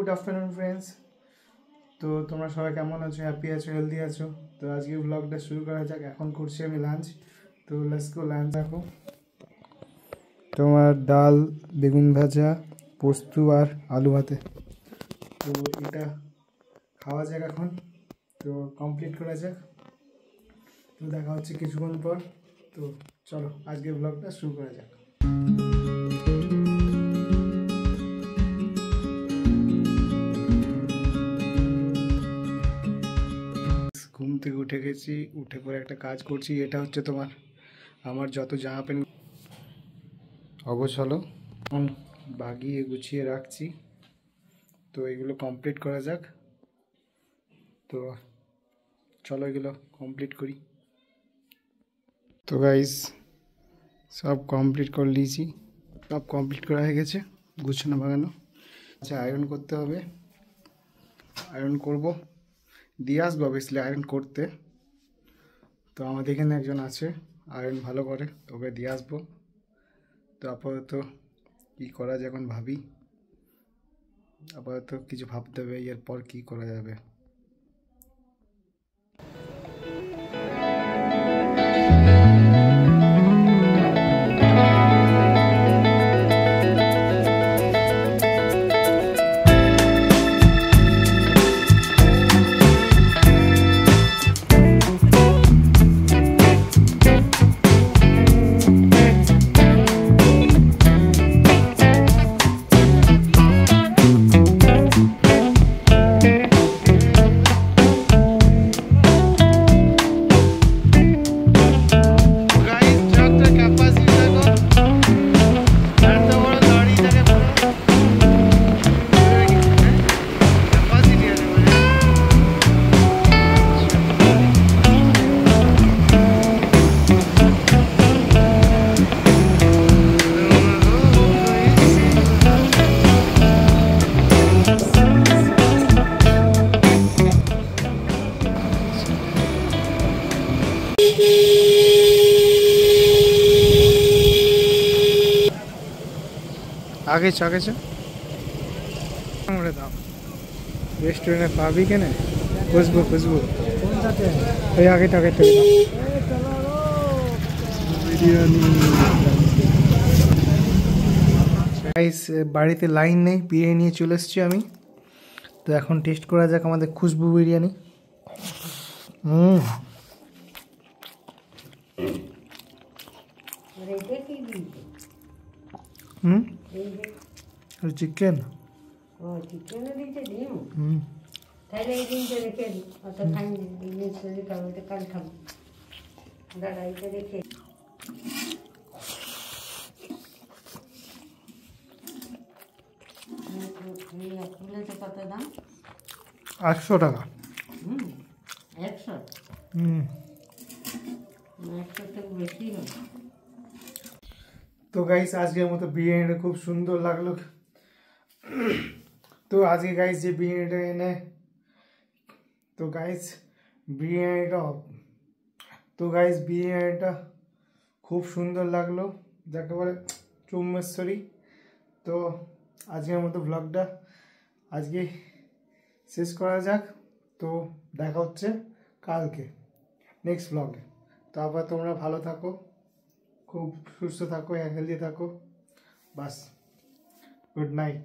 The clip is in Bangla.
Good afternoon friends. তো তোমরা সবাই কেমন আছো, হ্যাপি আছো, হেলদি আছো? তো আজকে ব্লগটা শুরু করা যাক। এখন করছি আমি লাঞ্চ। তো লেটস গো লাঞ্চ। দেখো তোমার ডাল, বেগুন ভাজা, পোস্ত আর আলু ভাতে। তো এটা খাওয়া যাক এখন। তো কমপ্লিট করা যাক। তো দেখা হচ্ছে কিছুক্ষণ পর। তো চলো আজকে ব্লগটা শুরু করা যাক। ঘুম থেকে উঠে গেছি, উঠে পরে একটা কাজ করছি। এটা হচ্ছে তোমার আমার যত জামা প্যান্ট অগোছালো বাগিয়ে গুছিয়ে রাখছি। তো এগুলো কমপ্লিট করা যাক। তো চলো এগুলো কমপ্লিট করি। তো গাইস সব কমপ্লিট করে নিয়েছি, সব কমপ্লিট করা হয়ে গেছে, গুছানো বাগানো। আচ্ছা আয়রন করতে হবে, আয়রন করব, দিয়ে আসবো অবভিয়াসলি আয়রন করতে। তো আমাদের এখানে একজন আছে আয়রন ভালো করে, ওকে দিয়ে আসবো। তো আপাতত কী করা যায় এখন ভাবি, আপাতত কিছু ভাবতে হবে এরপর কী করা যাবে। আগে চ দাম রেস্টুরেন্টে পাবি কেনে, খুঁজবো ওই আগে বিরিয়ানি। বাড়িতে লাইন নেই, বিরিয়ানি নিয়ে চলে এসেছি আমি। তো এখন টেস্ট করা যাক আমাদের খুশবু বিরিয়ানি। চিকেন তাহলে এই দিনটা রেখে দিই, অত খাইনি দিন শরীর খাবো কাল খাবো, দাঁড়াইতে রেখে 800 টাকা। 100 থেকে বেশি হয়। তো গাইস আজকের মতো বিরিয়ানিটা খুব সুন্দর লাগলো। তো আজকে গাইস যে বিরিয়ানিটা এনে তো গাইস বিরিয়ানিটা খুব সুন্দর লাগলো, যাকে বলে চুম্বেশ্বরী। তো আজকের মতো ব্লগটা আজকে শেষ করা যাক। তো দেখা হচ্ছে কালকে নেক্সট ব্লগে। তো আবার তোমরা ভালো থাকো, খুব সুস্থ থাকো, হেলদি থাকো, বাস গুড নাইট।